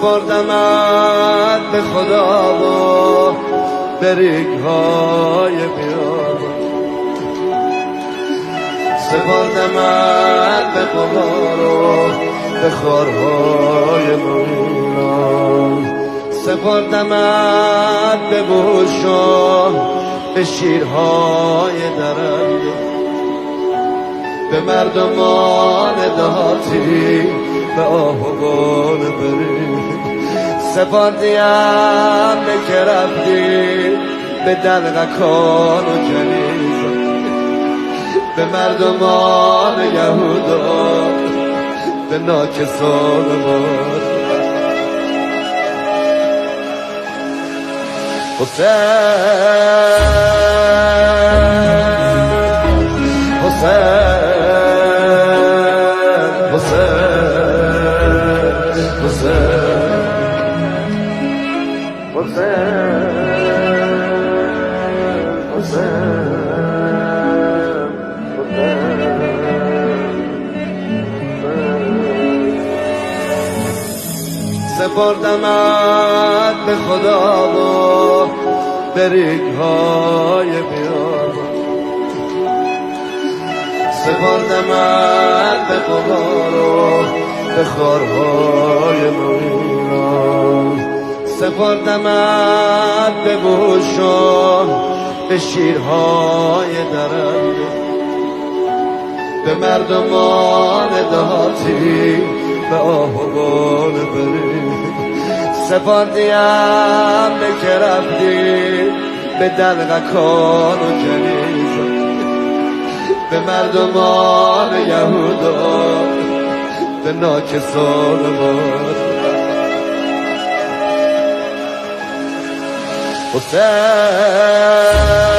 سپردمت به خدا و به ریگ‌های بیابان، سپردمت به غبار و به خارهای مویان، سپردمت به بوش و به شیرهای درنده، به مردمان دهاتی، به آهوان برید سپردیم که رفتی به دلغکان و کنیزان، به مردمان یهودا، به ناکسان ما. حسین حسین سپردمت به خدا و به ریگ‌های بیابان، سپردمت به غبار و به خارهای مویان، سپردمت به بوش و به شیرهای درنده، به مردمان دهاتی، به آهوان برید سپردیم که رفتی به دلغکان و کنیزان، به مردمان یهودا، به ناکسان ما. حسین